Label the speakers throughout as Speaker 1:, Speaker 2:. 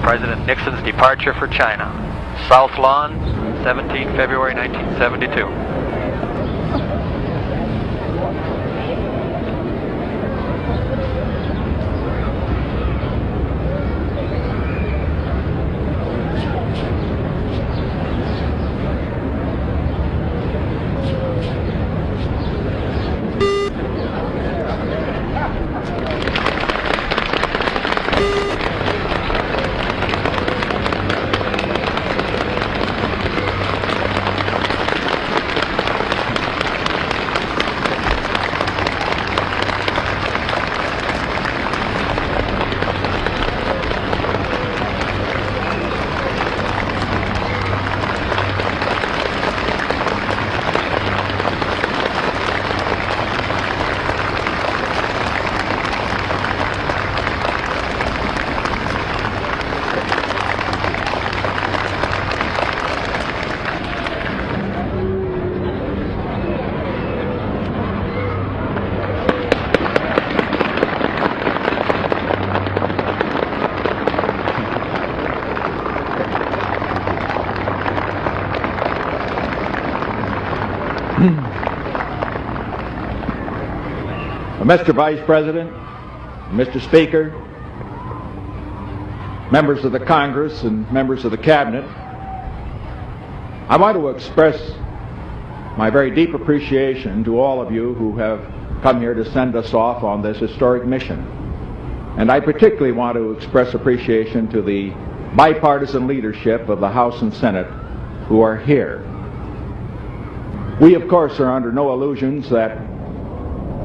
Speaker 1: President Nixon's departure for China. South Lawn, 17 February 1972.
Speaker 2: Mr. Vice President, Mr. Speaker, members of the Congress and members of the Cabinet, I want to express my very deep appreciation to all of you who have come here to send us off on this historic mission. And I particularly want to express appreciation to the bipartisan leadership of the House and Senate who are here. We, of course, are under no illusions that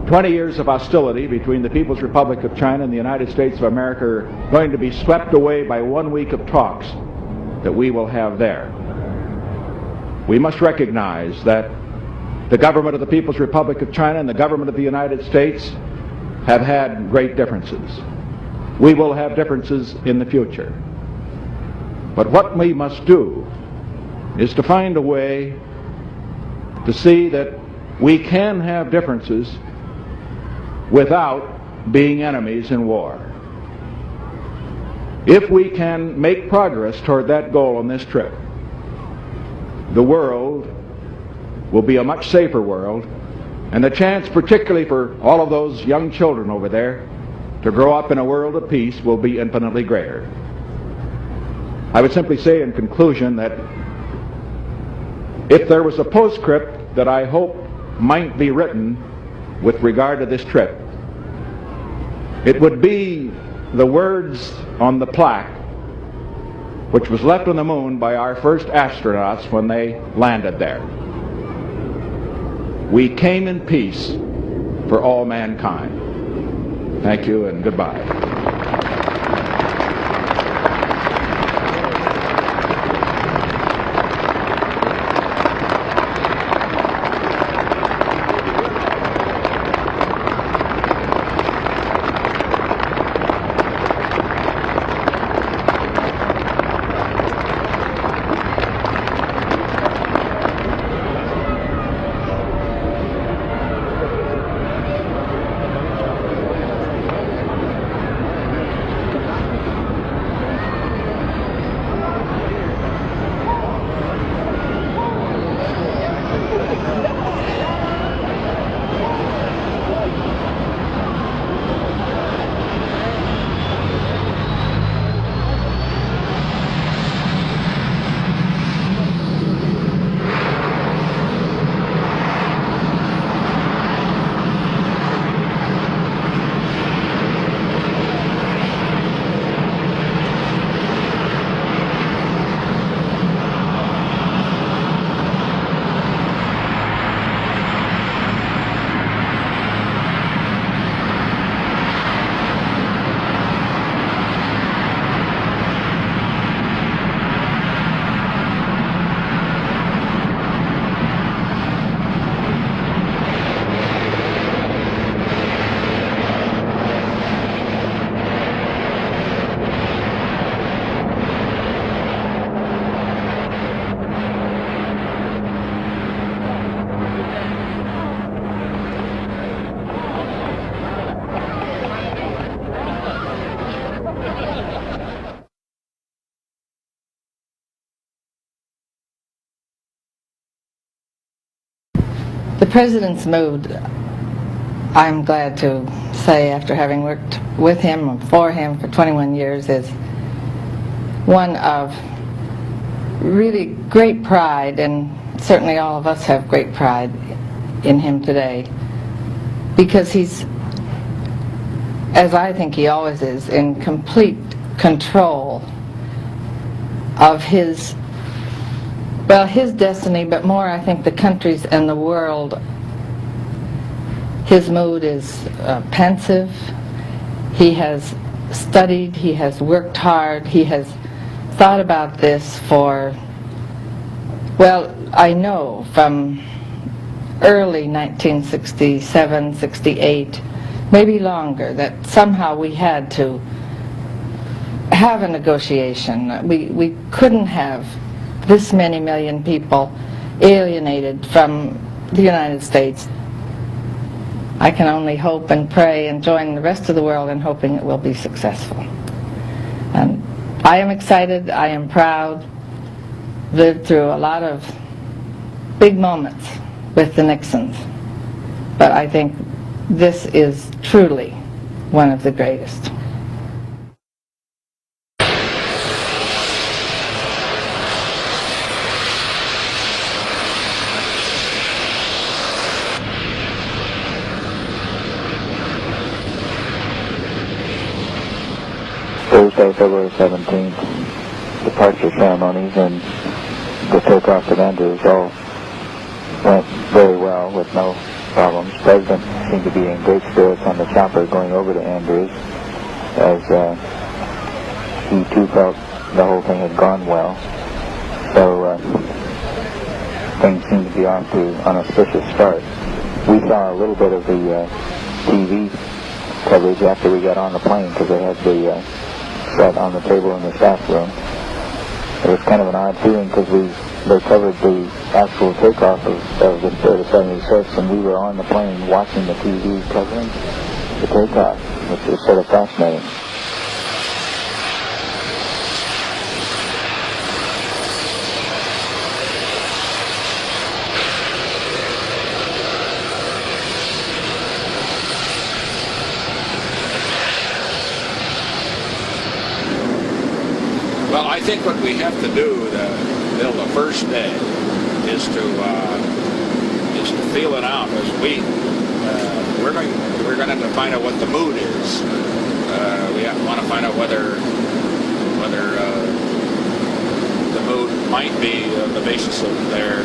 Speaker 2: 20 years of hostility between the People's Republic of China and the United States of America are going to be swept away by 1 week of talks that we will have there. We must recognize that the government of the People's Republic of China and the government of the United States have had great differences. We will have differences in the future. But what we must do is to find a way to see that we can have differences without being enemies in war. If we can make progress toward that goal on this trip, the world will be a much safer world, and the chance, particularly for all of those young children over there, to grow up in a world of peace will be infinitely greater. I would simply say in conclusion that if there was a postscript that I hope might be written with regard to this trip, it would be the words on the plaque which was left on the moon by our first astronauts when they landed there. We came in peace for all mankind. Thank you and goodbye.
Speaker 3: The President's mood, I'm glad to say, after having worked with him and for him for 21 years, is one of really great pride, and certainly all of us have great pride in him today, because he's, as I think he always is, in complete control of his destiny, but more, I think, the country's and the world. His mood is pensive. He has studied, he has worked hard, he has thought about this for, well, I know from early 1967, 68, maybe longer, that somehow we had to have a negotiation. We couldn't have this many million people alienated from the United States. I can only hope and pray and join the rest of the world in hoping it will be successful. And I am excited, I am proud, lived through a lot of big moments with the Nixons, but I think this is truly one of the greatest.
Speaker 4: Thursday, February 17th, departure ceremonies and the takeoff at Andrews all went very well with no problems. The President seemed to be in great spirits on the chopper going over to Andrews, as he too felt the whole thing had gone well. So things seemed to be off to an auspicious start. We saw a little bit of the TV coverage after we got on the plane, because they had the set on the table in the staff room. It was kind of an odd feeling, because they covered the actual takeoff of the Spirit of 76, and we were on the plane watching the TV covering the takeoff, which was sort of fascinating.
Speaker 5: Well, I think what we have to do to build the first day is to feel it out. As we're going to have to find out what the mood is. We want to find out whether the mood might be the basis of their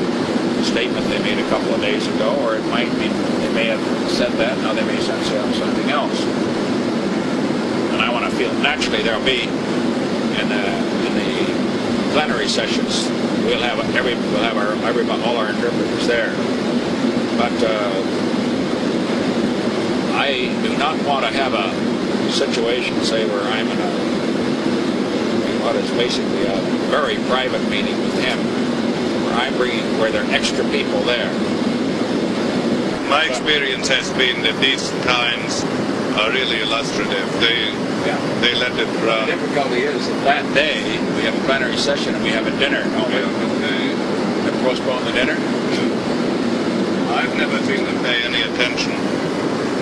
Speaker 5: statement they made a couple of days ago, or it might be they may have said that, now they may say something else. And I want to feel, naturally there'll be in the plenary sessions, we'll have all our interpreters there. But I do not want to have a situation, say, where I'm in what is basically a very private meeting with him, where there are extra people there.
Speaker 6: My experience has been that these times are really illustrative. They let it run.
Speaker 5: The difficulty is that day we have a plenary session and we have a dinner, don't we? They postpone the dinner?
Speaker 6: I've never seen them pay any attention.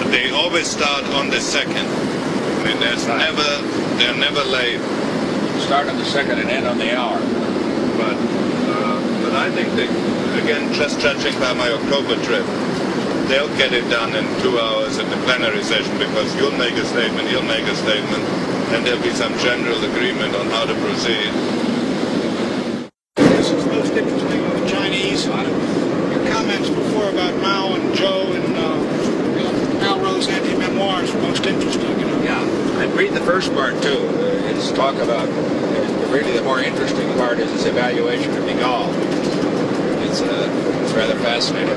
Speaker 6: But they always start on the second. I mean, they're never late.
Speaker 5: Start on the second and end on the hour.
Speaker 6: But I think they, again, just judging by my October trip, they'll get it done in 2 hours at the plenary session, because you'll make a statement, he'll make a statement, and there'll be some general agreement on how to proceed.
Speaker 7: This is most interesting with the Chinese. Your comments before about Mao and Zhou and Malraux's anti-memoirs were most interesting.
Speaker 5: Yeah, and read the first part too. His talk about, really the more interesting part is his evaluation of de Gaulle. It's rather fascinating.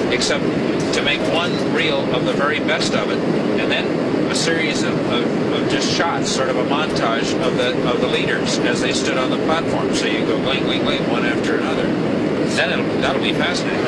Speaker 5: Except to make one one reel of the very best of it, and then a series of just shots, sort of a montage of the leaders as they stood on the platform. So you go gling, gling, gling, one after another. Then that'll be fascinating.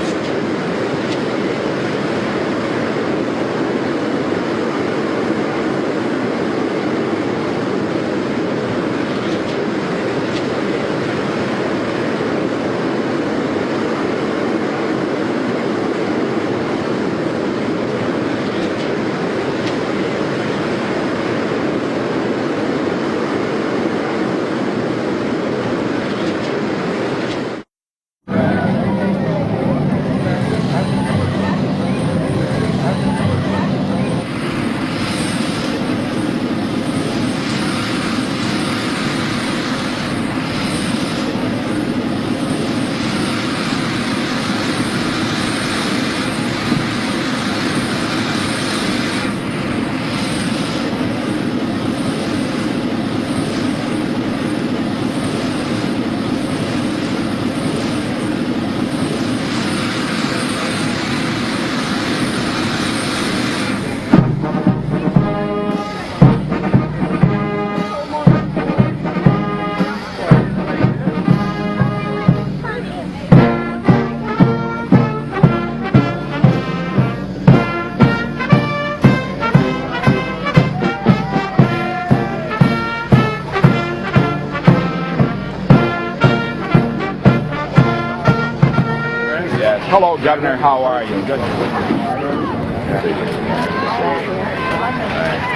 Speaker 2: Hello, Governor. How are you? Good.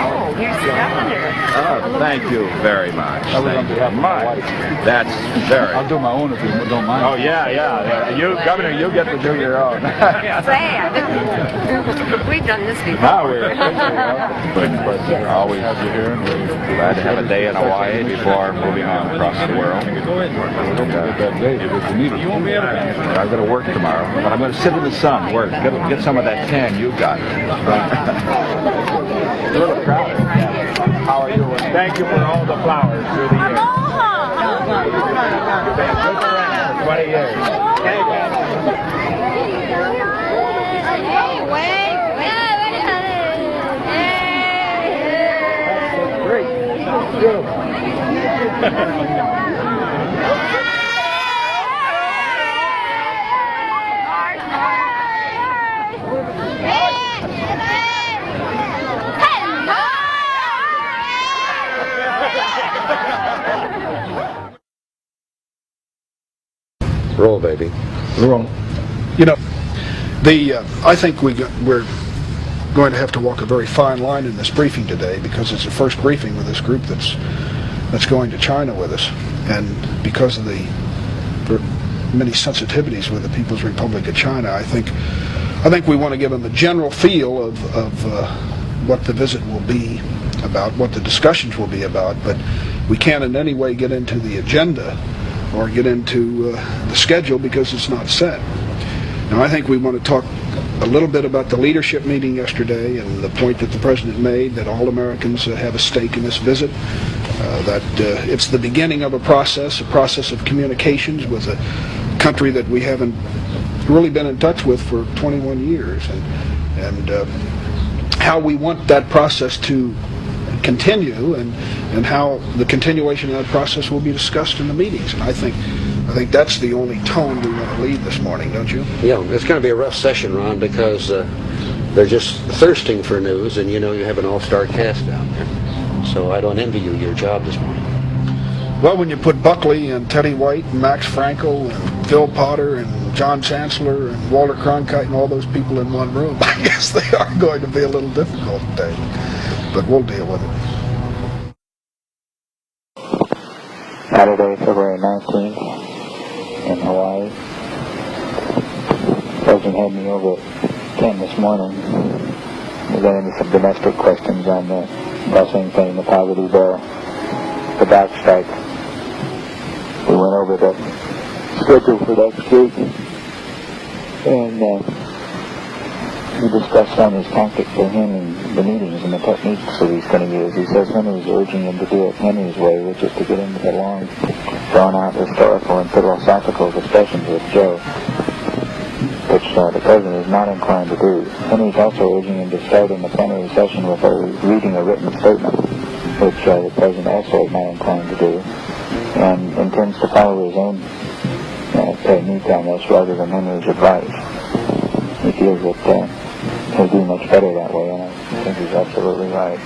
Speaker 8: Oh, here's the governor.
Speaker 2: Oh, thank you very much. Thank you. That's very.
Speaker 9: I'll do my own if you don't mind.
Speaker 2: Oh yeah. You, Governor, you get to do your own.
Speaker 8: We've done this before.
Speaker 2: Now we're always have you here. And we're glad to have a day in Hawaii before moving on across the world.
Speaker 9: You won't be able to.
Speaker 2: I've got to work tomorrow, but I'm going to sit in the sun, work, get some of that tan you got. A little crowded. How are you? Thank you for all the flowers through the years. You've been good friends for 20 years. Thank you. Great. Beautiful.
Speaker 10: Roll, baby.
Speaker 2: Roll.
Speaker 7: You know, I think we're going to have to walk a very fine line in this briefing today, because it's the first briefing with this group that's going to China with us, and because of the many sensitivities with the People's Republic of China, I think we want to give them a general feel of what the visit will be about, what the discussions will be about, but we can't in any way get into the agenda or get into the schedule because it's not set. Now, I think we want to talk a little bit about the leadership meeting yesterday and the point that the President made that all Americans have a stake in this visit, that it's the beginning of a process of communications with a country that we haven't really been in touch with for 21 years, and how we want that process to continue, and how the continuation of that process will be discussed in the meetings. And I think that's the only tone we want to lead this morning, don't you?
Speaker 10: Yeah, it's going to be a rough session, Ron, because they're just thirsting for news, and you know you have an all-star cast down there. So I don't envy you your job this morning.
Speaker 7: Well, when you put Buckley and Teddy White and Max Frankel and Phil Potter and John Chancellor and Walter Cronkite and all those people in one room, I guess they are going to be a little difficult today. But we'll deal with it.
Speaker 4: Saturday, February 19th, in Hawaii. The President had me over at 10 this morning. We got into some domestic questions on the busing thing, the poverty bill, the back strike. We went over the schedule for next week, and we discussed some of his tactics for him and the meetings and the techniques that he's going to use. He says Henry's urging him to do it Henry's way, which is to get into the long, drawn-out historical and philosophical discussions with Joe. But which the President is not inclined to do. And he's also urging him to start in the plenary session with reading a written statement, which the President also is not inclined to do, and intends to follow his own technique on this rather than Henry's advice. He feels that he'll do much better that way, and I think he's absolutely right.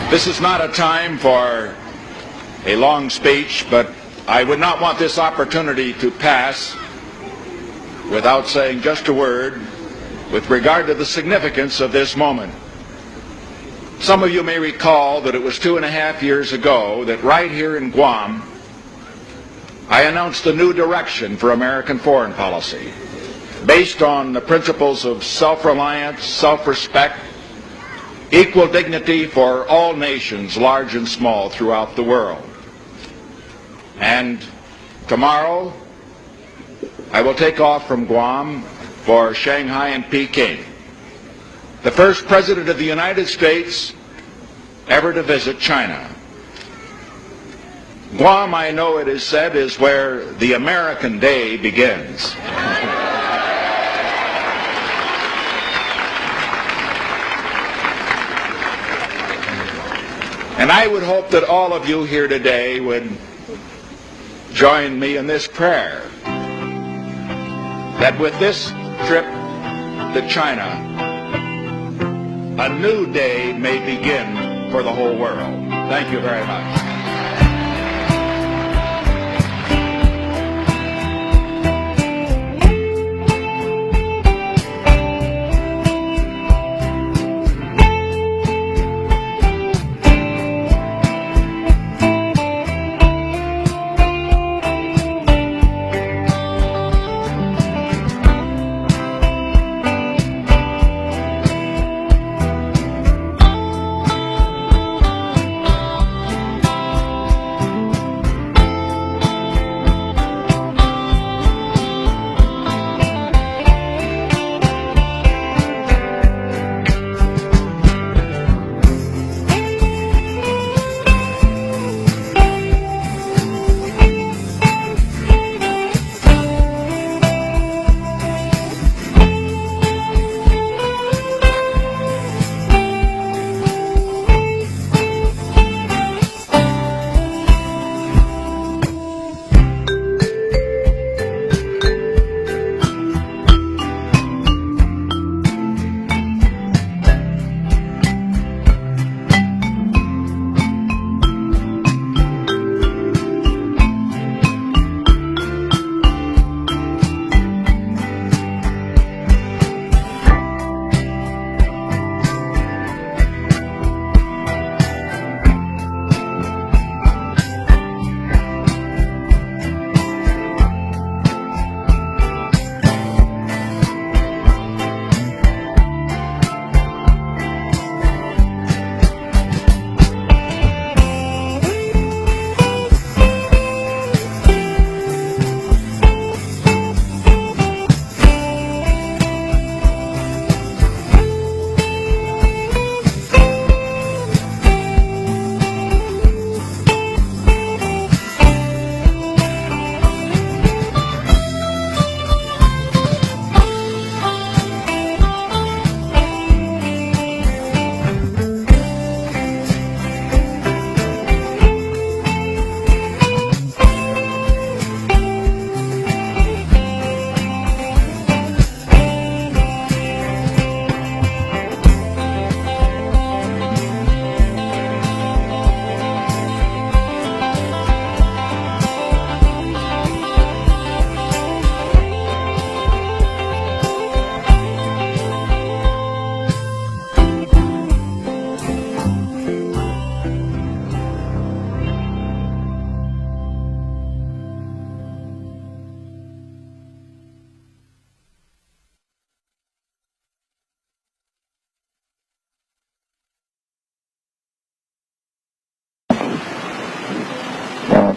Speaker 2: This is not a time for a long speech, but I would not want this opportunity to pass without saying just a word with regard to the significance of this moment. Some of you may recall that it was 2.5 years ago that right here in Guam, I announced a new direction for American foreign policy, based on the principles of self-reliance, self-respect, equal dignity for all nations, large and small, throughout the world. And tomorrow, I will take off from Guam for Shanghai and Peking, the first President of the United States ever to visit China. Guam, I know it is said, is where the American day begins. And I would hope that all of you here today would join me in this prayer, that with this trip to China, a new day may begin for the whole world. Thank you very much.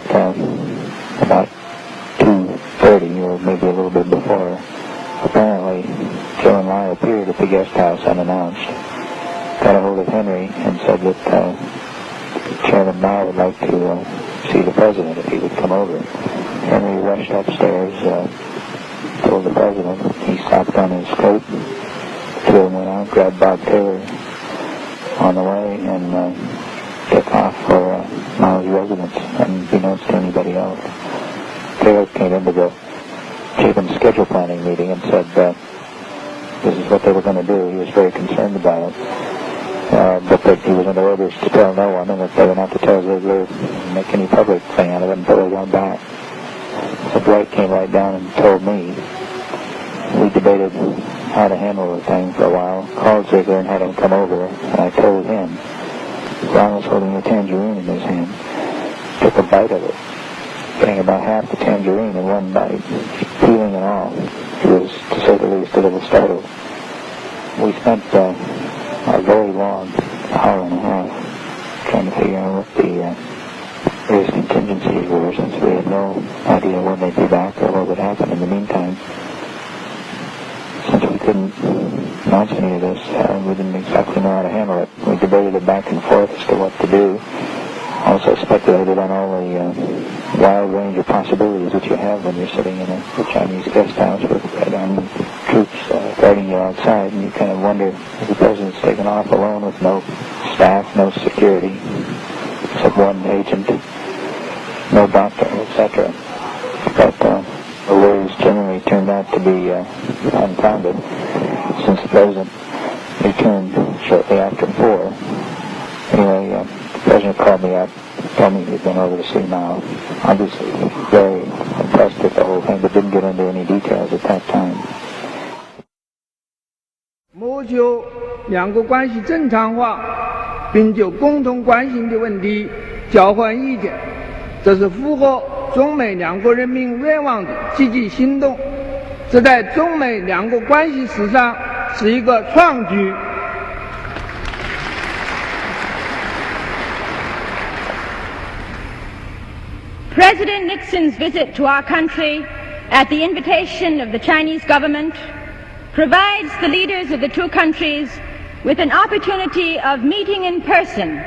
Speaker 4: about 2:30 or maybe a little bit before, apparently Joe and I appeared at the guest house unannounced, got a hold of Henry and said that Chairman Mao would like to see the President if he would come over. Henry rushed upstairs, told the President. He stopped on his coat, two of them went out, grabbed Bob Taylor on the way, and took off for Mao's residence, unbeknownst to anybody else. Taylor came into the Chief's schedule planning meeting and said this is what they were going to do. He was very concerned about it. But that he was under orders to tell no one, and that they were not to tell Ziegler, make any public thing out of it until they got back. So Dwight came right down and told me. We debated how to handle the thing for a while, called Ziegler and had him come over, and I told him. Ron was holding a tangerine in his hand, took a bite of it, getting about half the tangerine in one bite, peeling it all. He was, to say the least, a little startled. We spent a very long hour and a half trying to figure out what the various contingencies were, since we had no idea when they'd be back or what would happen in the meantime. Since we couldn't launch any of this, we didn't exactly know how to handle it. We debated it back and forth as to what to do. Also speculated on all the wide range of possibilities that you have when you're sitting in a Chinese guest house with armed troops guarding you outside, and you kind of wonder if the President's taken off alone with no staff, no security, except one agent, no doctor, etc. But the worries generally turned out to be unfounded, since the President returned shortly after 4. Anyway, the President called me up, told me he'd been over to see Mao. Obviously very impressed with the whole thing, but didn't get into any details at that time.
Speaker 11: 谋求两国关系正常化，并就共同关心的问题交换意见，这是符合中美两国人民愿望的积极行动，这在中美两国关系史上是一个创举。
Speaker 8: President Nixon's visit to our country at the invitation of the Chinese government provides the leaders of the two countries with an opportunity of meeting in person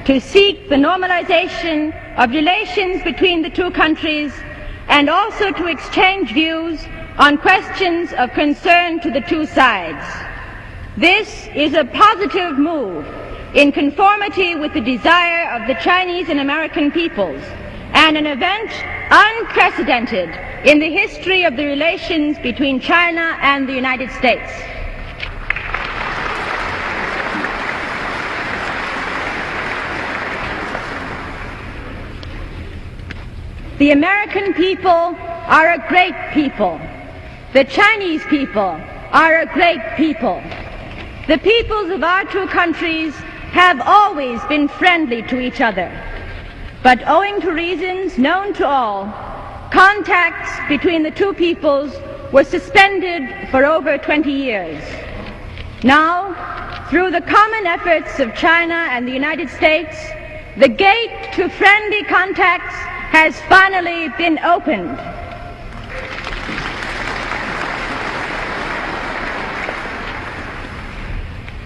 Speaker 8: to seek the normalization of relations between the two countries and also to exchange views on questions of concern to the two sides. This is a positive move in conformity with the desire of the Chinese and American peoples, and an event unprecedented in the history of the relations between China and the United States. The American people are a great people. The Chinese people are a great people. The peoples of our two countries have always been friendly to each other. But owing to reasons known to all, contacts between the two peoples were suspended for over 20 years. Now, through the common efforts of China and the United States, the gate to friendly contacts has finally been opened.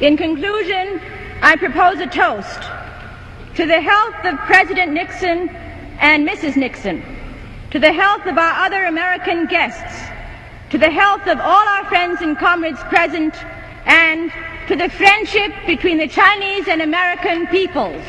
Speaker 8: In conclusion, I propose a toast to the health of President Nixon and Mrs. Nixon, to the health of our other American guests, to the health of all our friends and comrades present, and to the friendship between the Chinese and American peoples.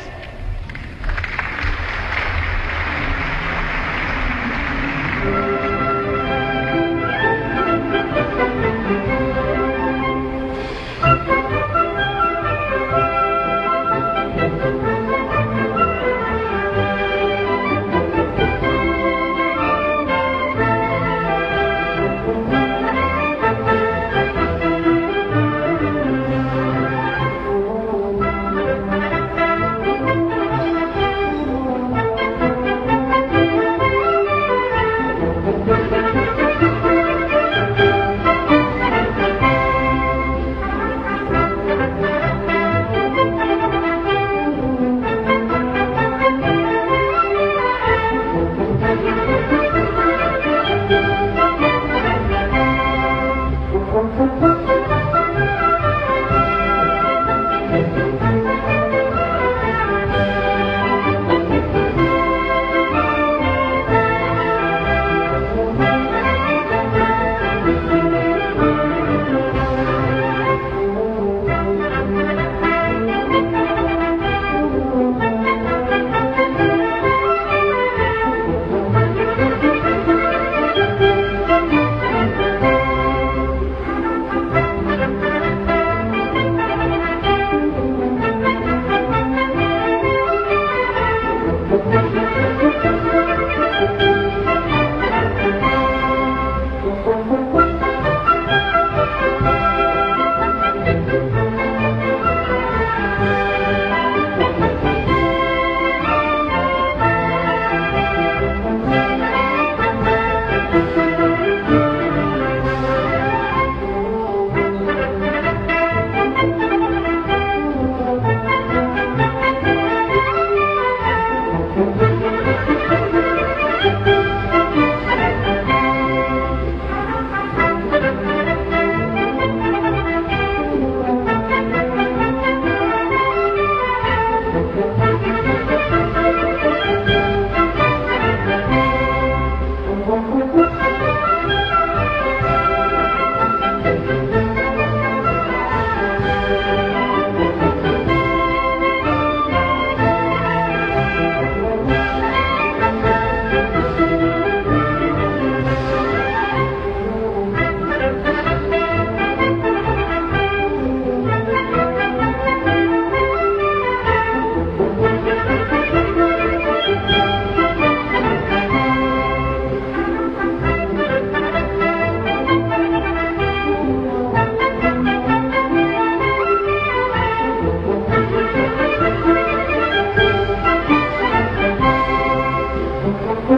Speaker 9: 不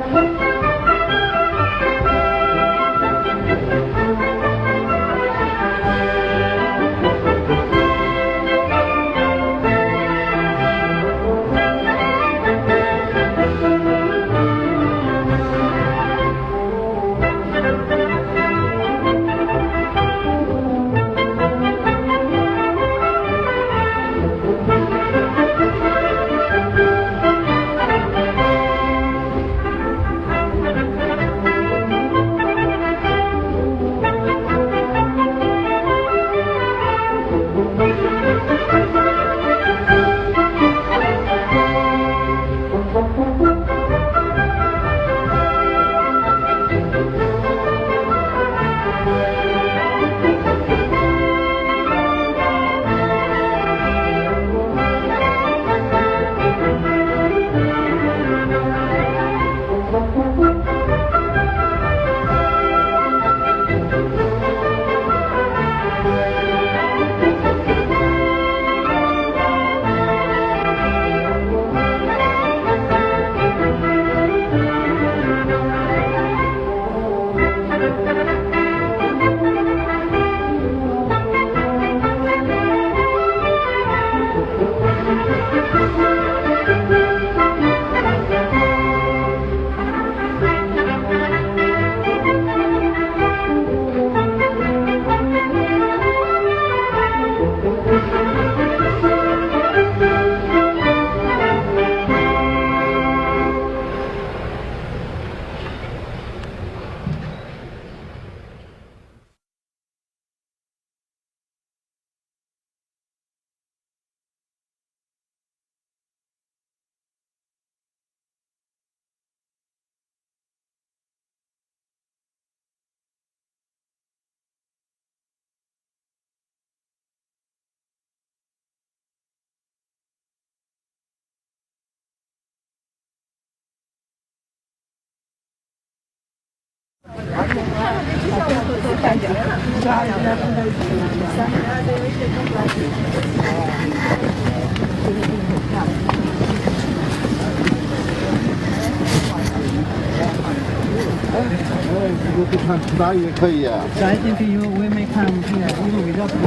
Speaker 9: 看图大也可以啊。
Speaker 12: 下一进去以后我也没看，因为围绕这个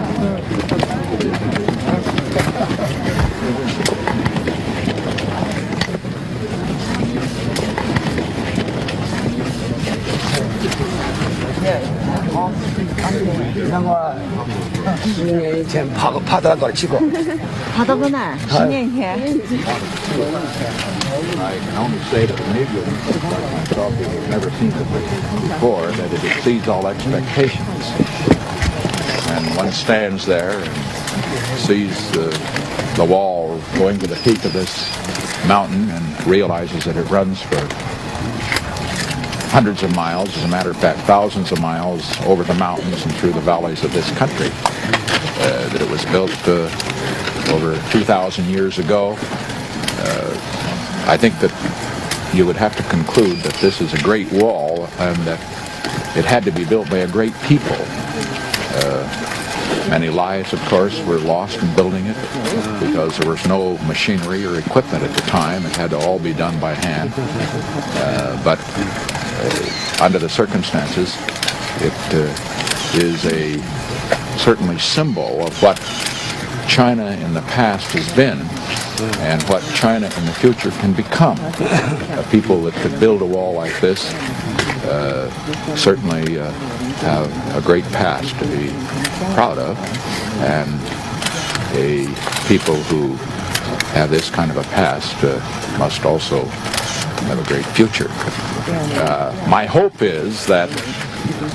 Speaker 13: 那我10年以前爬到哪儿去过？
Speaker 14: 爬到过哪儿？10年前。
Speaker 2: I can only say that maybe like myself who have never seen it before, that it exceeds all expectations. And one stands there and sees the wall going to the peak of this mountain and realizes that it runs for hundreds of miles, as a matter of fact, thousands of miles over the mountains and through the valleys of this country. That it was built over 2,000 years ago. I think that you would have to conclude that this is a great wall and that it had to be built by a great people. Many lives, of course, were lost in building it because there was no machinery or equipment at the time. It had to all be done by hand. But under the circumstances, it is a certainly symbol of what China in the past has been and what China in the future can become. People that could build a wall like this certainly have a great past to be proud of, and a people who have this kind of a past must also have a great future. My hope is that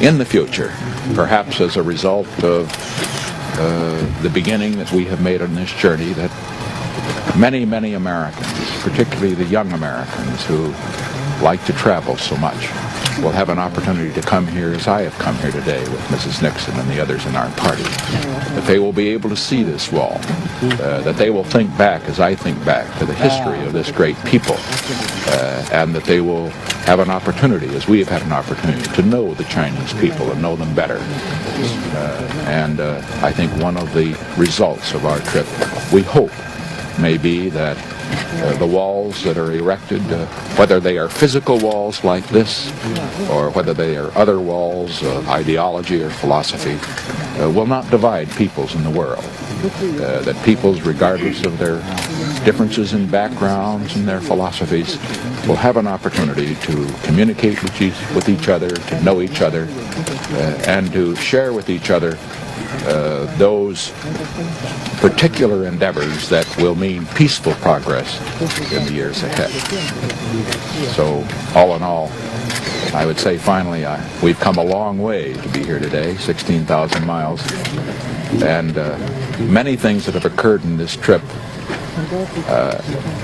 Speaker 2: in the future, perhaps as a result of the beginning that we have made on this journey, that many, many Americans, particularly the young Americans who like to travel so much, will have an opportunity to come here as I have come here today with Mrs. Nixon and the others in our party. That they will be able to see this wall, that they will think back as I think back to the history of this great people, and that they will have an opportunity, as we have had an opportunity, to know the Chinese people and know them better. And I think one of the results of our trip, we hope, may be that the walls that are erected, whether they are physical walls like this, or whether they are other walls of ideology or philosophy, will not divide peoples in the world. That peoples, regardless of their differences in backgrounds and their philosophies, will have an opportunity to communicate with each other, to know each other, and to share with each other those particular endeavors that will mean peaceful progress in the years ahead. So, all in all, I would say finally we've come a long way to be here today, 16,000 miles, and many things that have occurred in this trip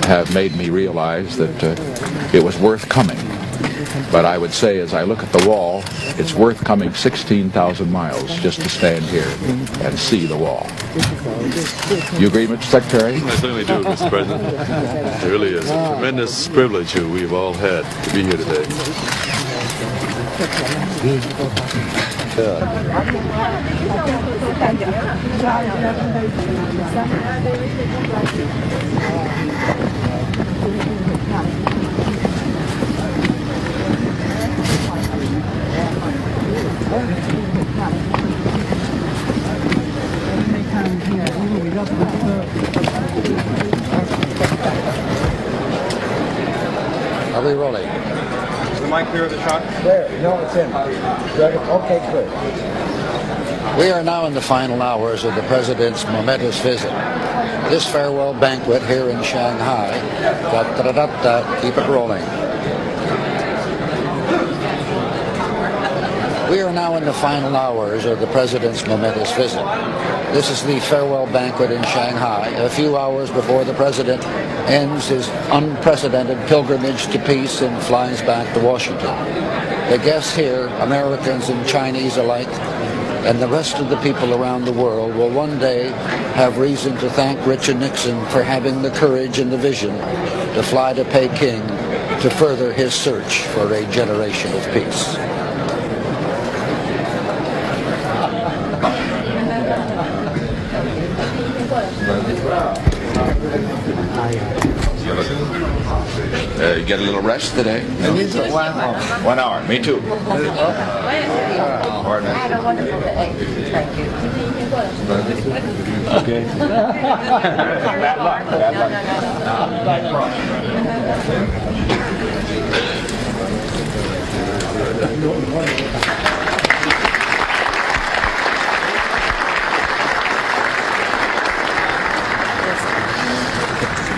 Speaker 2: have made me realize that it was worth coming. But I would say, as I look at the wall, it's worth coming 16,000 miles just to stand here and see the wall. You agree, Mr. Secretary?
Speaker 15: I certainly do, Mr. President. It really is a tremendous privilege we've all had to be here today.
Speaker 10: Are we rolling?
Speaker 9: Is the mic clear of the shot?
Speaker 13: There, no, it's in. Okay, good.
Speaker 10: We are now in the final hours of the President's momentous visit. This farewell banquet here in Shanghai, keep it rolling. We are now in the final hours of the President's momentous visit. This is the farewell banquet in Shanghai, a few hours before the President ends his unprecedented pilgrimage to peace and flies back to Washington. The guests here, Americans and Chinese alike, and the rest of the people around the world will one day have reason to thank Richard Nixon for having the courage and the vision to fly to Peking to further his search for a generation of peace.
Speaker 2: You get a little rest today? No? 1 hour. Me too.
Speaker 14: Had a wonderful day. Thank you.
Speaker 2: Okay. Bad luck. Bad luck.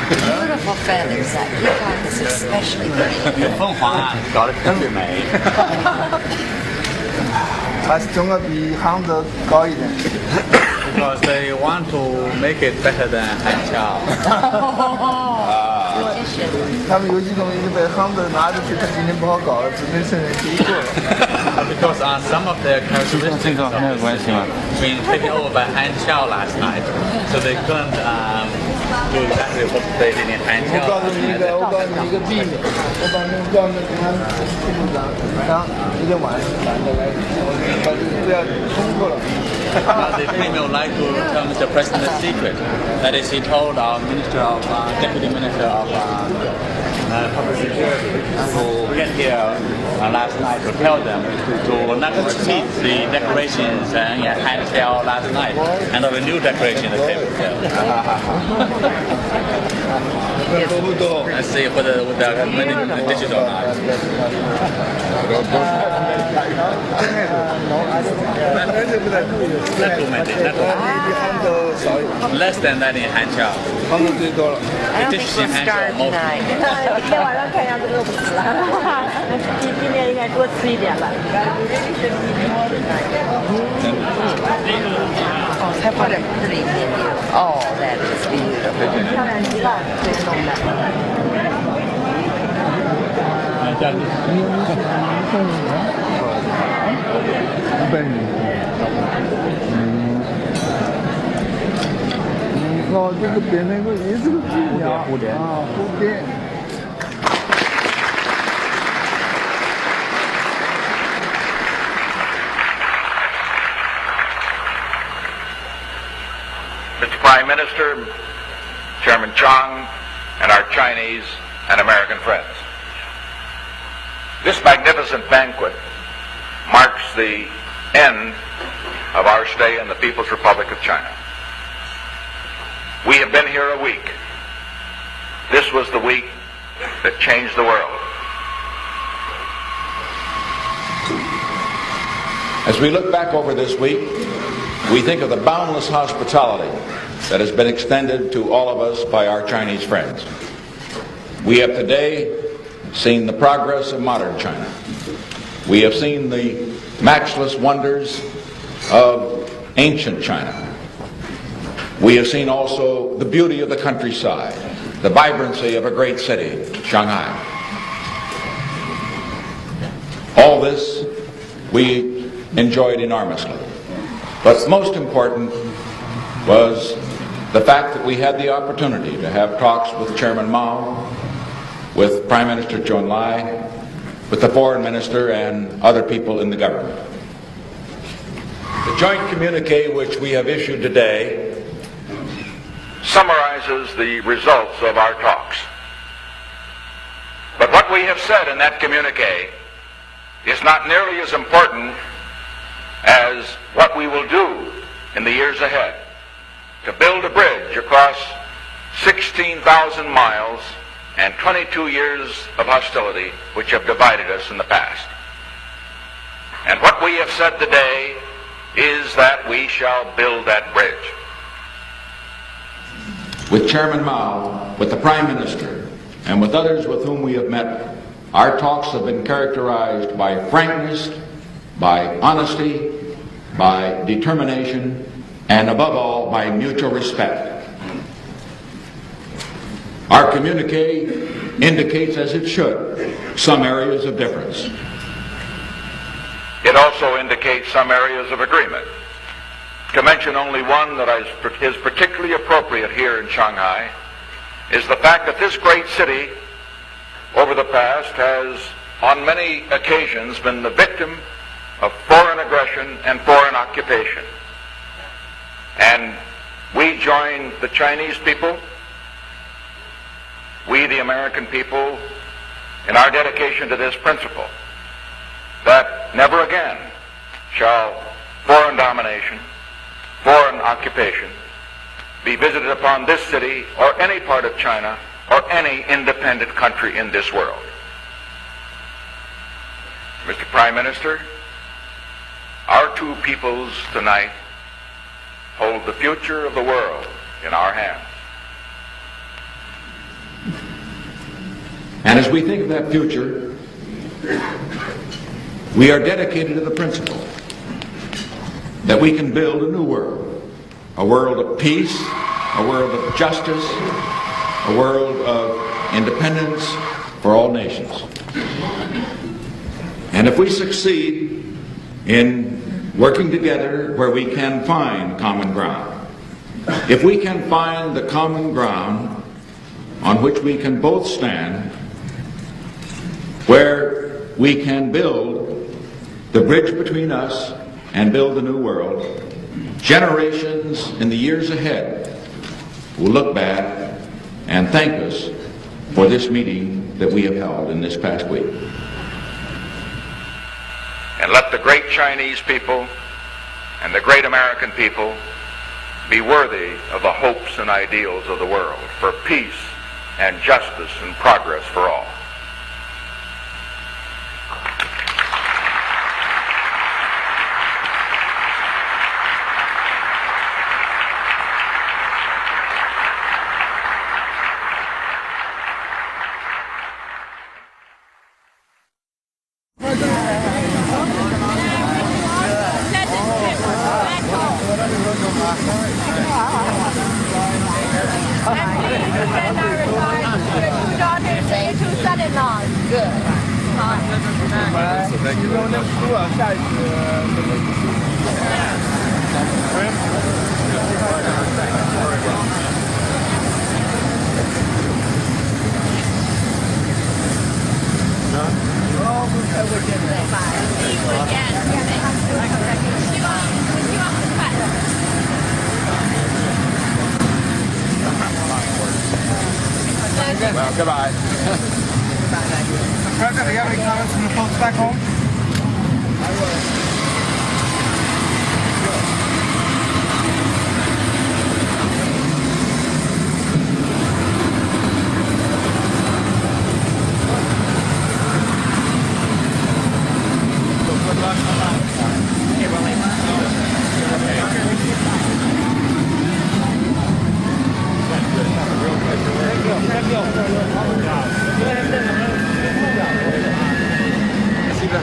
Speaker 14: Beautiful feathers. That peacock is especially pretty.
Speaker 9: 凤凰啊，搞得特别美。
Speaker 11: 它总要比杭州高一点。
Speaker 9: Because they want to make it better than Hanqiao.
Speaker 11: 他们有几种已经被杭州拿出去，他今天不好搞，只能剩人去一个了。
Speaker 9: Because some of their characteristics of being taken over by Hanqiao last night, so they couldn't do exactly what they did in Hanqiao.
Speaker 11: 我告诉你一个秘密，我告诉你他们副部长今天晚上赶着来，把这个不要冲突了。
Speaker 9: The premier would like to tell Mr. President a secret. That is, he told our Deputy Minister of Public Security who get here last night to tell them to not repeat the decorations in Hanqiao last night and of a new decoration that they will tell. Let's see whether they're digital or not. Less than that in Hanqiao.
Speaker 14: I don't think we'll start tonight. 今天晚上看样子饿不死了，今天应该多吃一点了。哦，才跑点这里一点点。哦，that is beautiful。漂亮极了，这个弄的。
Speaker 11: 哦，这个变成个也是个巨鸟啊，蝴蝶。
Speaker 1: Mr. Prime Minister, Chairman Chang,
Speaker 16: and our Chinese and American friends. This magnificent banquet marks the end of our stay in the People's Republic of China. We have been here a week. This was the week that changed the world.
Speaker 2: As we look back over this week, we think of the boundless hospitality that has been extended to all of us by our Chinese friends. We have today seen the progress of modern China. We have seen the matchless wonders of ancient China. We have seen also the beauty of the countryside, the vibrancy of a great city, Shanghai. All this we enjoyed enormously. But most important was the fact that we had the opportunity to have talks with Chairman Mao, with Prime Minister Zhou Enlai, with the Foreign Minister and other people in the government. The joint communique which we have issued today
Speaker 16: summarizes the results of our talks. But what we have said in that communique is not nearly as important as what we will do in the years ahead to build a bridge across 16,000 miles and 22 years of hostility which have divided us in the past. And what we have said today is that we shall build that bridge.
Speaker 2: With Chairman Mao, with the Prime Minister, and with others with whom we have met, our talks have been characterized by frankness, by honesty, by determination, and above all, by mutual respect. Our communique indicates, as it should, some areas of difference.
Speaker 16: It also indicates some areas of agreement. To mention only one that is particularly appropriate here in Shanghai is the fact that this great city over the past has on many occasions been the victim of foreign aggression and foreign occupation. And we join the Chinese people, we the American people, in our dedication to this principle that never again shall foreign domination, foreign occupation be visited upon this city or any part of China or any independent country in this world. Mr. Prime Minister, our two peoples tonight hold the future of the world in our hands.
Speaker 2: And as we think of that future, we are dedicated to the principle that we can build a new world, a world of peace, a world of justice, a world of independence for all nations. And if we succeed in working together where we can find common ground, if we can find the common ground on which we can both stand, where we can build the bridge between us and build a new world, generations in the years ahead will look back and thank us for this meeting that we have held in this past week.
Speaker 16: And let the great Chinese people and the great American people be worthy of the hopes and ideals of the world for peace and justice and progress for all.
Speaker 9: Goodbye.
Speaker 17: President, do you have any comments from the folks back home?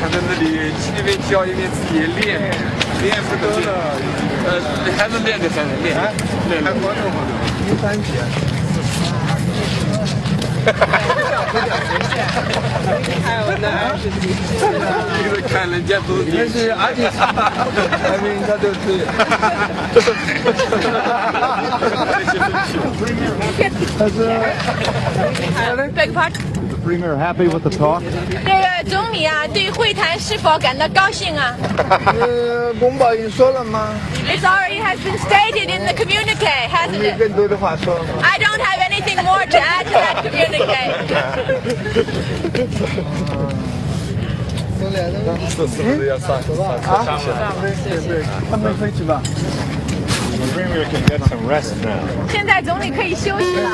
Speaker 18: 还在那里一边教一边自己练，练不得了。还是练的很练，练还观众好多。13节。这个看人家都
Speaker 11: 但是而且还没人家都是。他是。
Speaker 8: Beg pardon?
Speaker 2: The Premier happy with the talk?
Speaker 8: 这个总理啊，对会谈是否感到高兴啊？
Speaker 11: 公报已经说了吗
Speaker 8: It already has been stated in the communique, hasn't
Speaker 11: 没
Speaker 8: it?
Speaker 11: 更多的话说了吗
Speaker 8: I don't have anything more to add to that communique.
Speaker 18: 是不是要上
Speaker 11: 走吧？对，他们飞去吧。
Speaker 18: The Premier can get some rest now.
Speaker 8: 现在总理可以休息了。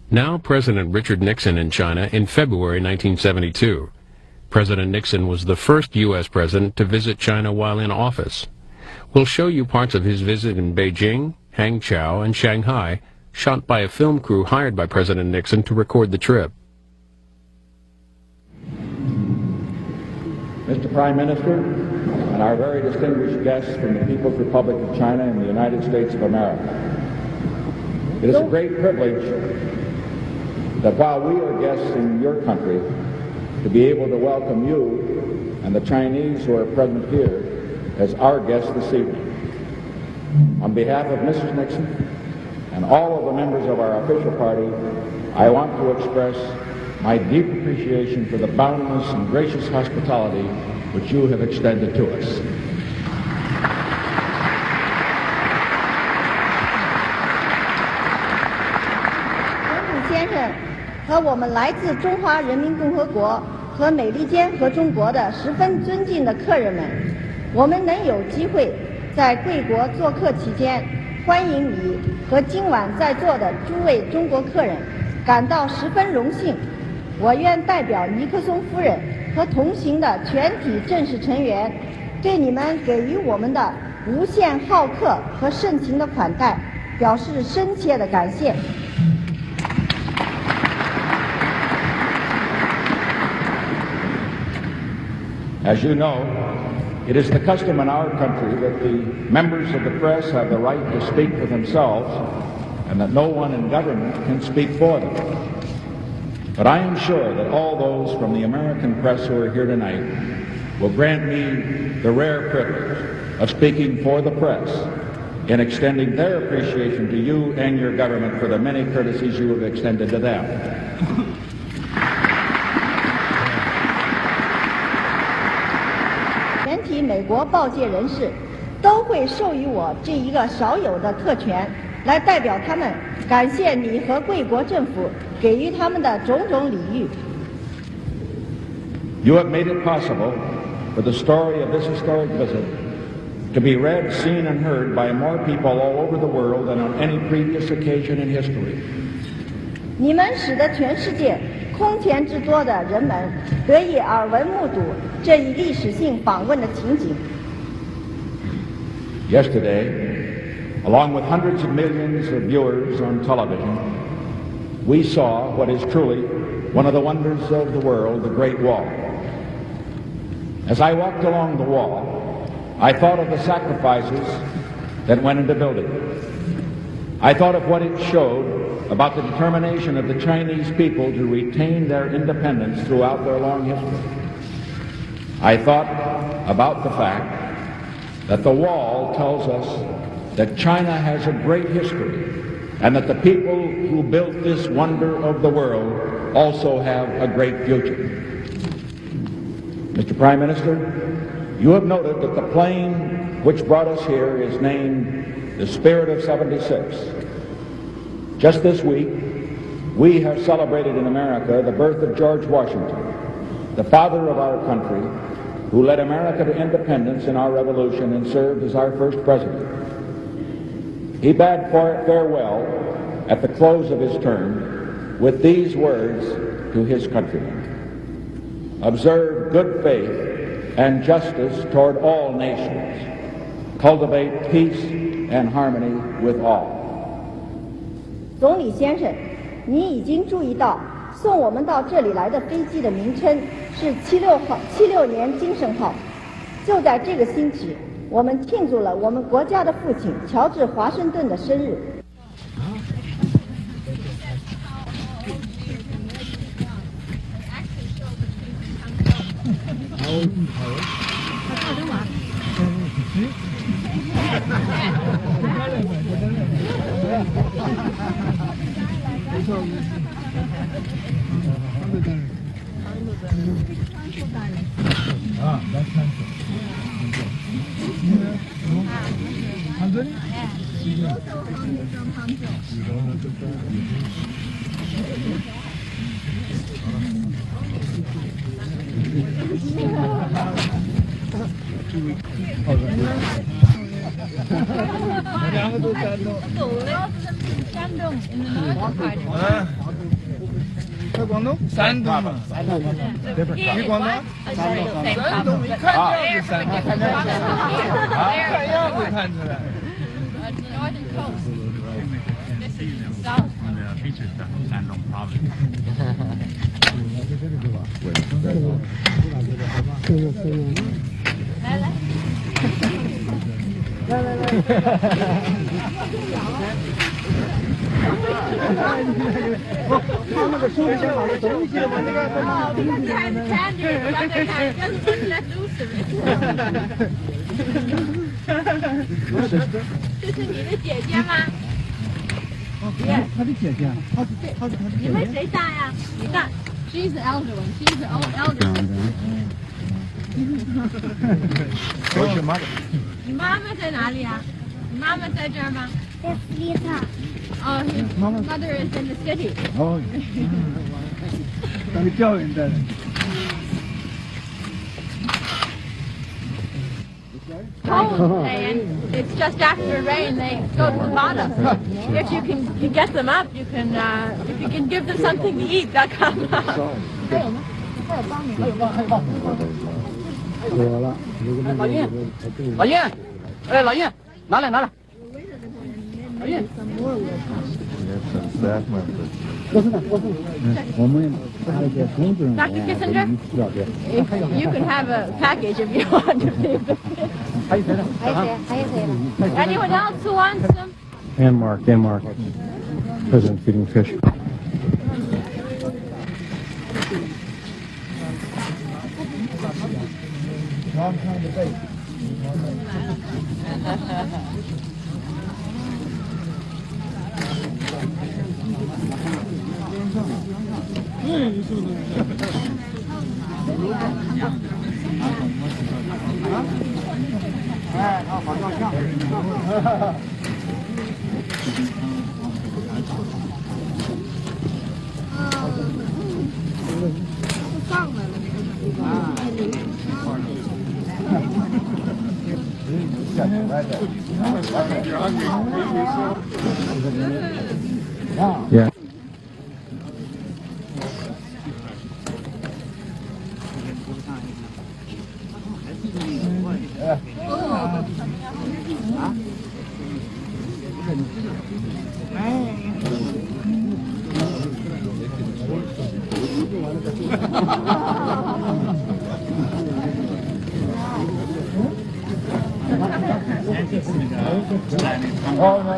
Speaker 19: Now President Richard Nixon in China in February 1972. President Nixon was the first U.S. president to visit China while in office. We'll show you parts of his visit in Beijing, Hangzhou, and Shanghai, shot by a film crew hired by President Nixon to record the trip.
Speaker 2: Mr. Prime Minister, and our very distinguished guests from the People's Republic of China and the United States of America. It is a great privilege that while we are guests in your country, to be able to welcome you and the Chinese who are present here as our guests this evening. On behalf of Mrs. Nixon and all of the members of our official party, I want to express my deep appreciation for the boundless and gracious hospitality which you have extended to us.
Speaker 20: 先生和我们来自中华人民共和国和美利坚合众国的十分尊敬的客人们，我们能有机会在贵国做客期间，欢迎你和今晚在座的诸位中国客人，感到十分荣幸。我愿代表尼克松夫人和同行的全体正式成员，对你们给予我们的无限好客和盛情的款待，表示深切的感谢。
Speaker 2: As you know, It is the custom in our country that the members of the press have the right to speak for themselves and that no one in government can speak for them. But I am sure that all those from the American press who are here tonight will grant me the rare privilege of speaking for the press in extending their appreciation to you and your government for the many courtesies you have extended to them.
Speaker 20: 全体美国报界人士都会授予我这一个少有的特权，来代表他们感谢你和贵国政府给予他们的种种礼遇。
Speaker 2: You have made it possible for the story of this historic visit to be read, seen, and heard by more people all over the world than on any previous occasion in history.
Speaker 20: 你们使得全世界空前之多的人们得以耳闻目睹这一历史性访问的情景。
Speaker 2: Yesterday, along with hundreds of millions of viewers on television, we saw what is truly one of the wonders of the world, the Great Wall. As I walked along the wall, I thought of the sacrifices that went into building it. I thought of what it showed about the determination of the Chinese people to retain their independence throughout their long history. I thought about the fact that the wall tells us that China has a great history and that the people who built this wonder of the world also have a great future. Mr. Prime Minister, you have noted that the plane which brought us here is named the Spirit of 76. Just this week, we have celebrated in America the birth of George Washington, the father of our country, who led America to independence in our revolution and served as our first president. He bade farewell at the close of his term with these words to his countrymen: observe good faith and justice toward all nations. Cultivate peace and harmony with all.
Speaker 20: 总理先生，你已经注意到送我们到这里来的飞机的名称是76年精神号。就在这个星期，我们庆祝了我们国家的父亲乔治·华盛顿的生日。
Speaker 18: 两个都山东。山东 in the north part. 在广东？山东嘛。你广东？山东一看就是山东。看样子看出来。
Speaker 8: The northern coast. This is the south.
Speaker 9: The features of Shandong province.
Speaker 8: 来来。
Speaker 18: 他那个收拾好的东西，我那个
Speaker 8: 这是你的姐姐吗？
Speaker 18: 他的姐姐，他
Speaker 8: 你们谁大呀？你大。She's the elder one. She's the elder one.
Speaker 2: Where's your mother?
Speaker 8: 你妈妈在哪里啊？你妈妈在这儿吗？
Speaker 21: 在Lisa.
Speaker 8: Oh, his mother is in the city.
Speaker 18: 哦，当教员的。
Speaker 8: Cold, and it's just after rain they go to the bottom. If you can get them up, you can if you can give them something to eat, they'll come up.
Speaker 18: 有了，
Speaker 13: 老叶，老叶，哎，老叶，拿来。老叶。
Speaker 8: Dr. Kissinger, you can have a package if you want to. Anyone else who wants them?
Speaker 12: And Mark. President feeding fish.
Speaker 11: Long time debate.
Speaker 12: Yeah.
Speaker 11: Oh, no.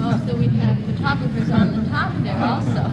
Speaker 8: Oh, so we have photographers on the top there also.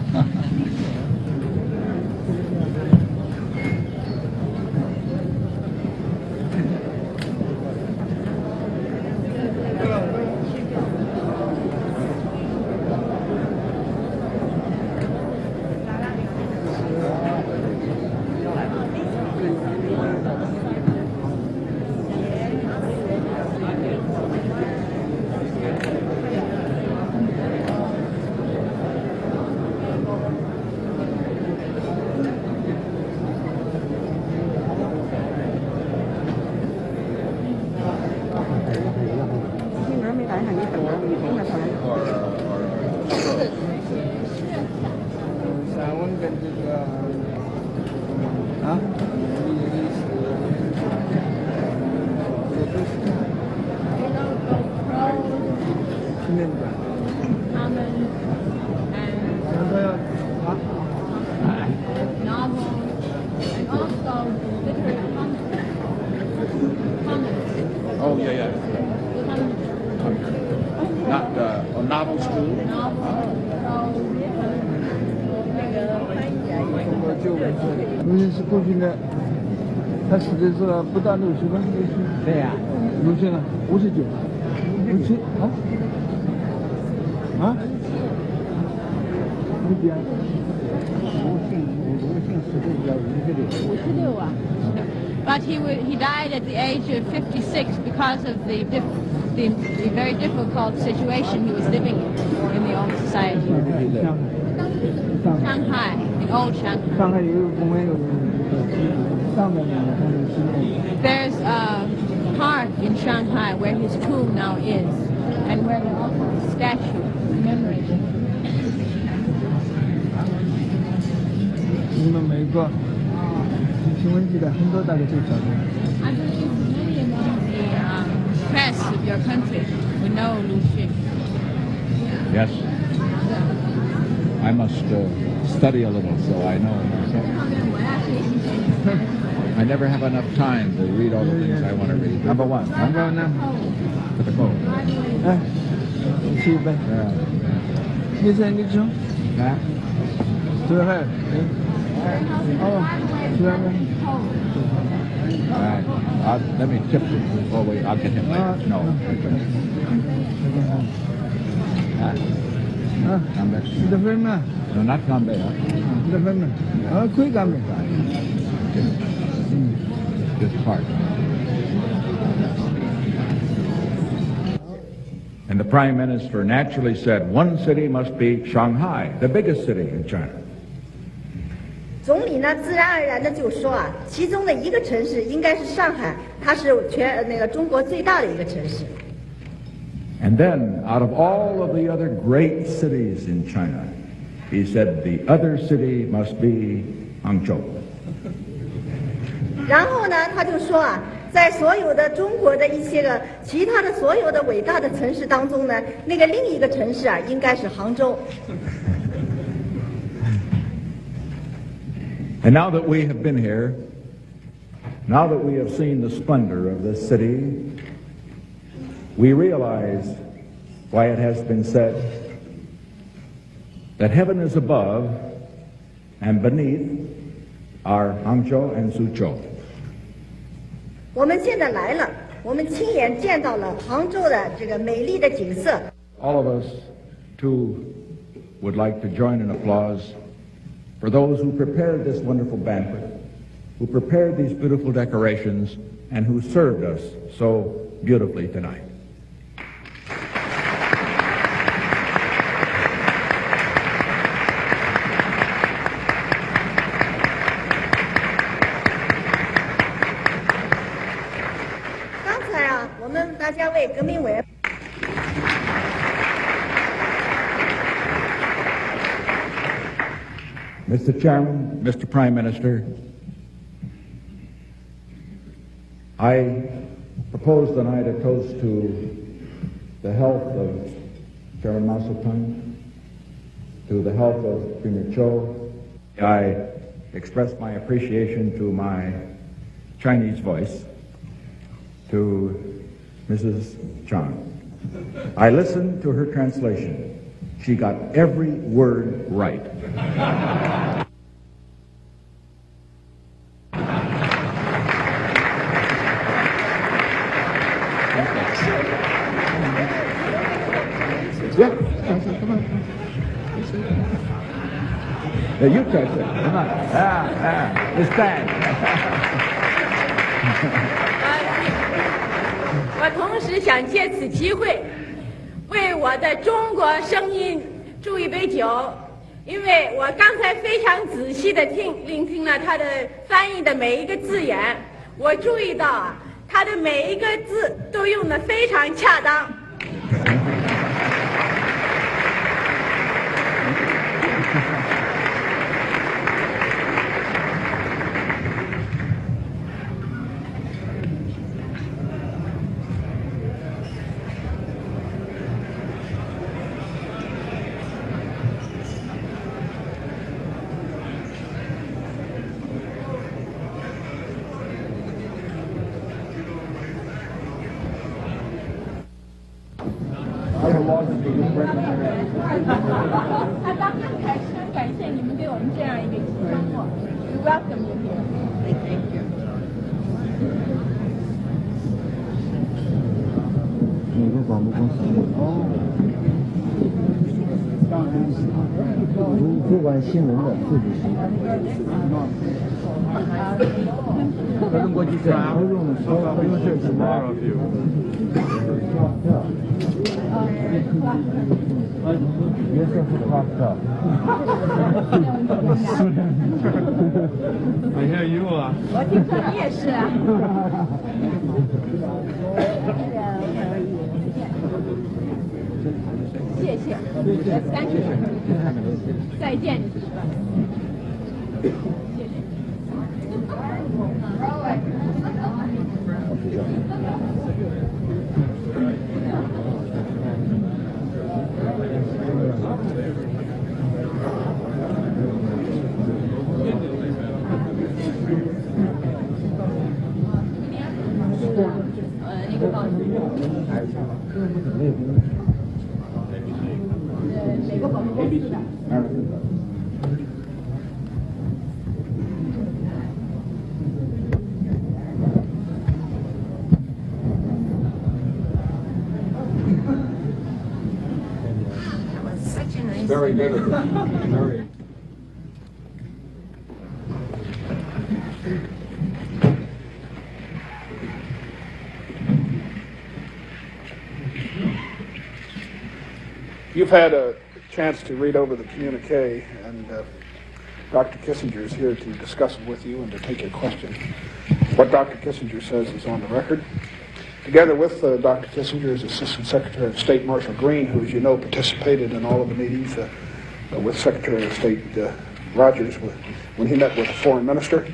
Speaker 5: Oh, yeah. Not novels too?
Speaker 11: 鲁迅是过去的，他死的时候不到60吧？对呀，鲁迅了，59，57啊？你别，鲁迅死的比较56啊。
Speaker 8: But he died at the age of 56 because of the very difficult situation he was living in the old society. Shanghai, the old Shanghai. There's a park in Shanghai where his tomb now is, and where there's also a statue commemorating him.
Speaker 11: 你们美国新闻记者很多大概就晓得。
Speaker 8: I believe many among the press of your country would know Lu Xun.
Speaker 2: Yes. I must study a little so I know myself. I never have enough time to read all the things I want to read. Number one. I'm going now to the code.
Speaker 11: See you back. You say Nixon?
Speaker 2: Yeah.
Speaker 11: To the head. Oh,
Speaker 2: all right. Let me tip you. Oh, wait, I'll get him later. No. Gambe.
Speaker 11: The film?
Speaker 2: No, not Gambe.
Speaker 11: The film? Oh, quick Gambe. This part.
Speaker 2: And the Prime Minister naturally said one city must be Shanghai, the biggest city in China.
Speaker 20: 总理呢，自然而然的就说啊，其中的一个城市应该是上海，它是中国最大的一个城市。
Speaker 2: And then, out of all of the other great cities in China, he said the other city must be Hangzhou.
Speaker 20: 然后呢，他就说啊，在所有的中国的一些个其他的所有的伟大的城市当中呢，那个另一个城市啊，应该是杭州。
Speaker 2: And now that we have been here, now that we have seen the splendor of this city, we realize why it has been said that heaven is above and beneath are Hangzhou and Suzhou.
Speaker 20: 我们现在来了，我们亲眼见到了杭州的这个美丽的景色。
Speaker 2: All of us, too, would like to join in applause for those who prepared this wonderful banquet, who prepared these beautiful decorations, and who served us so beautifully tonight.
Speaker 20: 大家为革命委员。
Speaker 2: Mr. Chairman, Mr. Prime Minister, I propose tonight a toast to the health of Chairman Mao Zedong, to the health of Premier Cho. I express my appreciation to my Chinese voice, to Mrs. Chang. I listened to her translation. She got every word right. You touch it. Come on. It's time.
Speaker 8: 我同时想借此机会，为我的中国声音祝一杯酒，因为我刚才非常仔细的聆听了他的翻译的每一个字眼，我注意到啊，他的每一个字都用得非常恰当。他当然开始感谢你们给我们这样一个周末。We welcome you here. Thank you.
Speaker 12: 美国广播公司主管新闻的副主席。合众国际社，合众社是 tomorrow of you. 别说是夸克。I hear you 啊。
Speaker 8: 我听说你也是啊。谢谢。Thank you。再见。谢谢。美国广播公司的。
Speaker 2: Very good. Very.
Speaker 7: You've had a chance to read over the communique, and Dr. Kissinger is here to discuss it with you and to take your question. What Dr. Kissinger says is on the record. Together with Dr. Kissinger is Assistant Secretary of State Marshall Green, who, as you know, participated in all of the meetings with Secretary of State Rogers when he met with the foreign minister.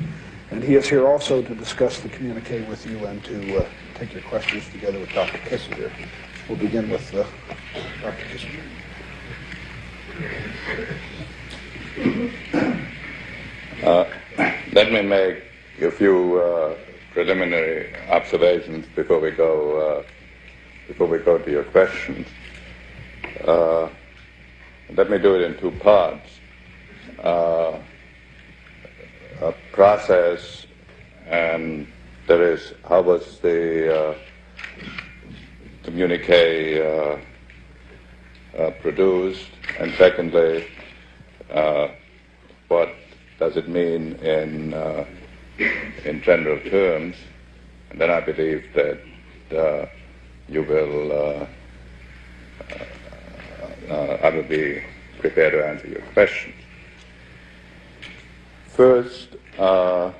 Speaker 7: And he is here also to discuss the communique with you and to take your questions together with Dr. Kissinger. We'll begin with Dr. Kissinger.
Speaker 6: Let me make a few preliminary observations before we go to your questions. Let me do it in two parts. A process, and that is, how was the communique produced, and secondly, what does it mean in general terms, and then I believe that you will I will be prepared to answer your questions. First, how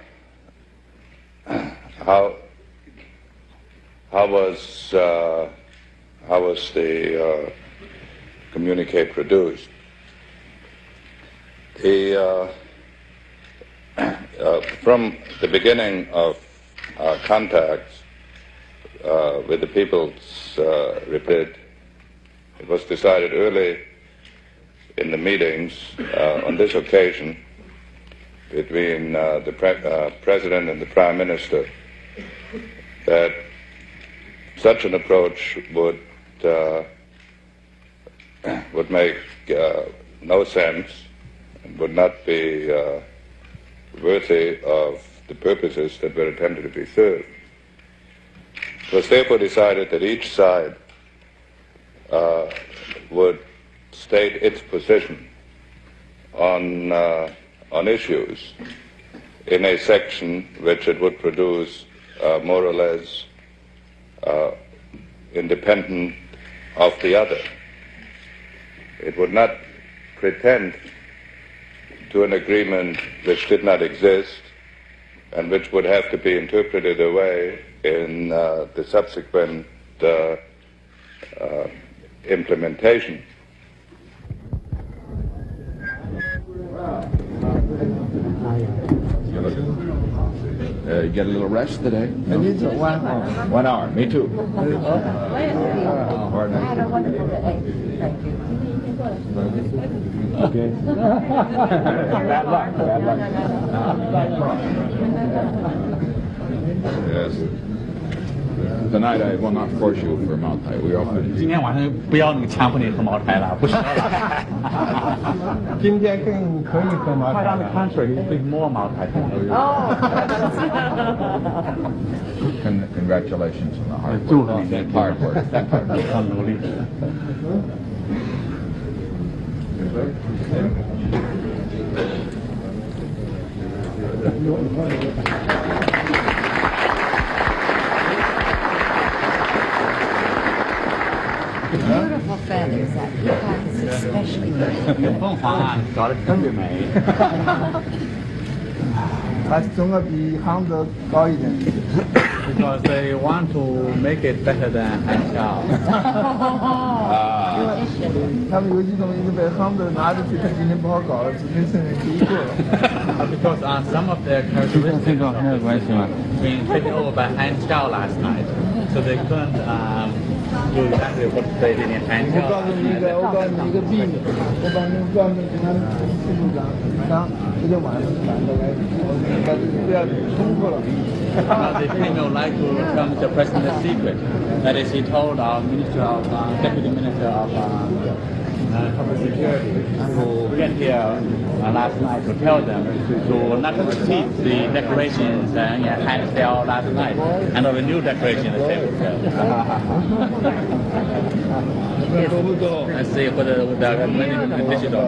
Speaker 6: was the communique produced? From the beginning of our contacts with the People's Republic, it was decided early in the meetings on this occasion between the President and the Prime Minister that such an approach would make no sense and would not be worthy of the purposes that were attempted to be served. It was therefore decided that each side would state its position on issues in a section which it would produce more or less independent of the other. It would not pretend to an agreement which did not exist and which would have to be interpreted away in the subsequent implementation.
Speaker 2: You get a little rest today? No? 1 hour. Me too. Okay. Bad luck. Yes. Tonight I will not force you for Mautai. We often.
Speaker 9: 今天晚上不要那个强迫你喝茅台了，不需要了。
Speaker 12: 今天更可以喝茅台。
Speaker 9: 快让你看水，会摸茅台。
Speaker 2: Congratulations on the hard work.
Speaker 9: Hard work.
Speaker 14: Beautiful feathers, that peacock is especially beautiful.
Speaker 9: 凤凰啊，搞得特别美。
Speaker 12: 它总要比杭州高一点。
Speaker 9: Because they want to make it better than Hangzhou.
Speaker 12: 他们有几种已经被杭州拿着去，他今天不好搞了，只能承认第一个了。
Speaker 9: Because some of their characteristics been taken over by Hangzhou last night, so they couldn't do exactly what they did in Hangzhou.
Speaker 12: 我告诉你一个秘密，我把那个专门跟他们秘书长今天晚上赶过来，但是不要冲突了。
Speaker 9: The Premier would like to tell Mr. President a secret. That is, he told our Minister of Deputy Minister of public security who get here last night to tell them to not repeat the declarations in Hansdale last night and the new declaration that they would Let's see whether the digital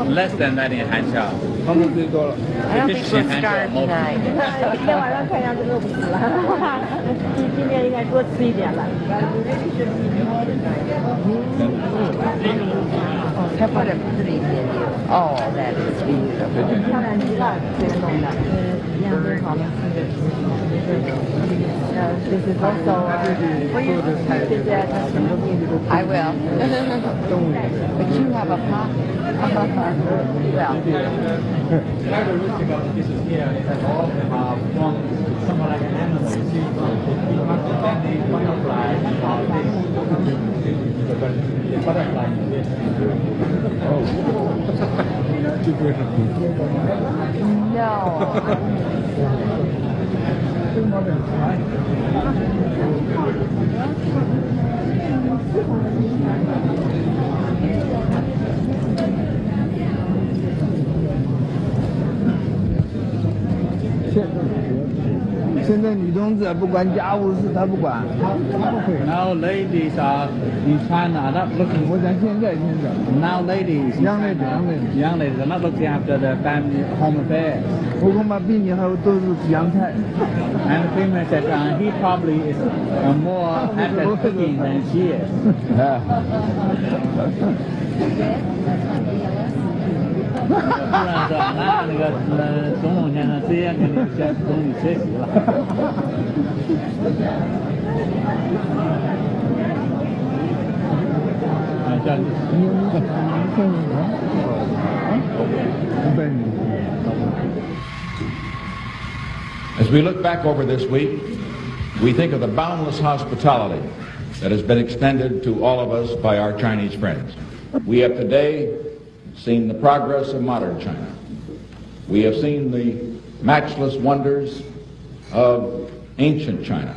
Speaker 9: less than that in Hansdale.
Speaker 14: I don't think we'll start tonight. 今天晚上看样子饿不死了，今天应该多吃一点了。哦，才放点这里一点点。哦，that is beautiful。漂亮极了，这个弄的，一样真好。This is also for you. I will. But you have a pot. Well.
Speaker 9: This is here is all from somewhat like an animal. You see, the butterfly, the butterfly is this.
Speaker 12: No. 现在女同志不管家务事，她不管。
Speaker 9: Now ladies are in China are not looking.
Speaker 12: 我讲现在。
Speaker 9: Now ladies, young ladies are not looking after the family home affairs.
Speaker 12: 我恐怕比你还有都是洋菜。
Speaker 9: And the female said he probably is more apt at cooking than she is. 不然说，那个总统先生直接跟你向总理学习了。叫你。
Speaker 2: As we look back over this week, we think of the boundless hospitality that has been extended to all of us by our Chinese friends. We have today seen the progress of modern China. We have seen the matchless wonders of ancient China.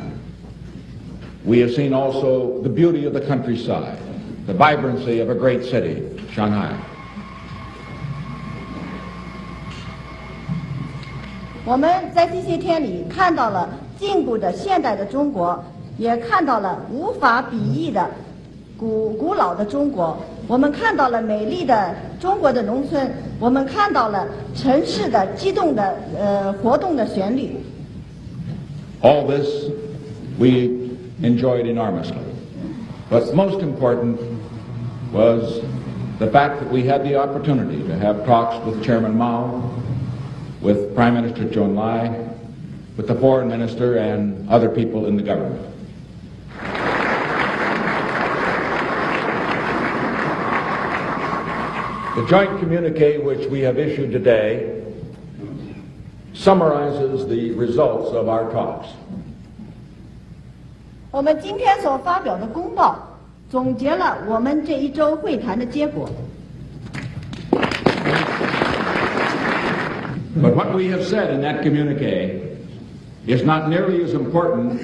Speaker 2: We have seen also the beauty of the countryside, the vibrancy of a great city, Shanghai.
Speaker 20: 我们在这些天里看到了进步的现代的中国，也看到了无法比拟的古老的中国。我们看到了美丽的中国的农村，我们看到了城市的激动的活动的旋律。
Speaker 2: All this we enjoyed enormously. But most important was the fact that we had the opportunity to have talks with Chairman Mao, with Prime Minister Zhou Enlai, with the Foreign Minister and other people in the government. The joint communique which we have issued today summarizes the results of our talks.
Speaker 20: 我们今天所发表的公报总结了我们这一周会谈的结果。
Speaker 2: But what we have said in that communique is not nearly as important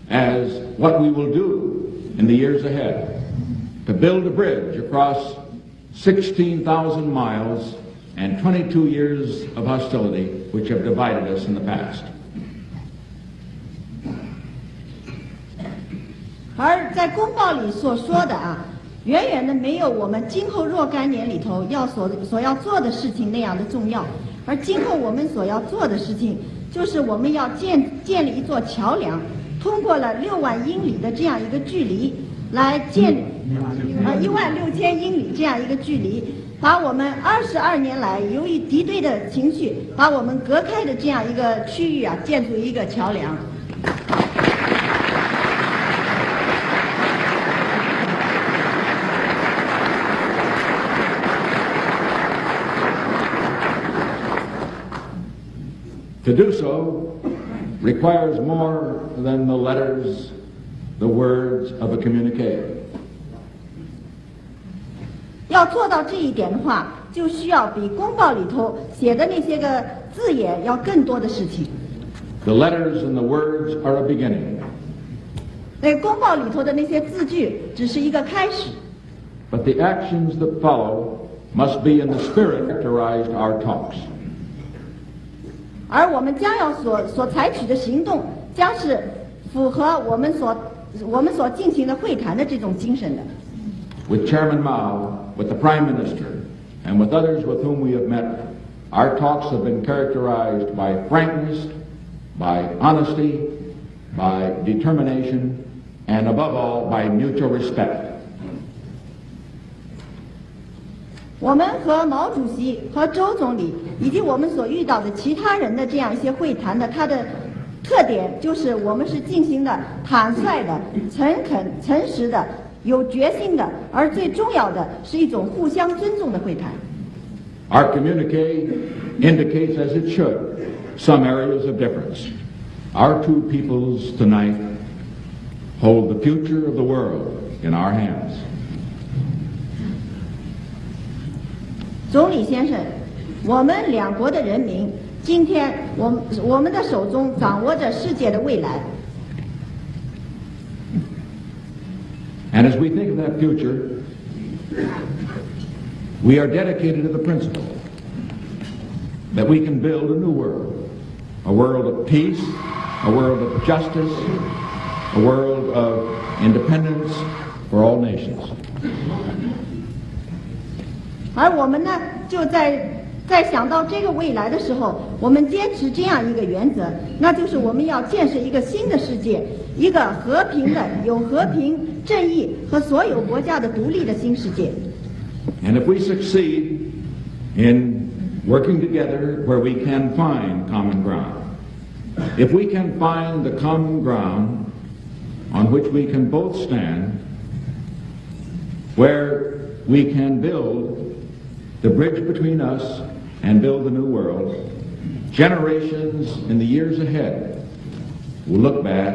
Speaker 2: as what we will do in the years ahead to build a bridge across 16,000 miles and 22 years of hostility which have divided us in the past.
Speaker 20: 而在公报里所说的远远的没有我们今后若干年里头所要做的事情那样的重要。而今后我们所要做的事情，就是我们要建立一座桥梁，通过了6万英里的这样一个距离，来建立16000英里这样一个距离，把我们22年来由于敌对的情绪把我们隔开的这样一个区域建筑一个桥梁。
Speaker 2: To do so requires more than the letters, the words of a communique.
Speaker 20: 要做到这一点的话，就需要比公报里头写的那些个字眼要更多的事情。
Speaker 2: The letters and the words are a beginning.
Speaker 20: 那公报里头的那些字句只是一个开始。
Speaker 2: But the actions that follow must be in the spirit that characterized our talks.
Speaker 20: 而我们将要所采取的行动，将是符合我们所进行的会谈的这种精神的。
Speaker 2: With Chairman Mao, with the Prime Minister, and with others with whom we have met, our talks have been characterized by frankness, by honesty, by determination, and above all, by mutual respect.
Speaker 20: 我们和毛主席和周总理以及我们所遇到的其他人的这样一些会谈的，它的特点就是我们是进行的坦率的、诚恳、诚实的、有决心的，而最重要的是一种互相尊重的会谈。
Speaker 2: Our communique indicates, as it should, some areas of difference. Our two peoples tonight hold the future of the world in our hands.
Speaker 20: 总理先生，我们两国的人民，今天我们的手中掌握着世界的未来。
Speaker 2: And as we think of that future, we are dedicated to the principle that we can build a new world, a world of peace, a world of justice, a world of independence for all nations.
Speaker 20: 而我们呢，就在想到这个未来的时候，我们坚持这样一个原则，那就是我们要建设一个新的世界，一个和平的、有和平、正义和所有国家的独立的新世界。
Speaker 2: And if we succeed in working together where we can find common ground, if we can find the common ground on which we can both stand, where we can build the bridge between us and build the new world, generations in the years ahead will look back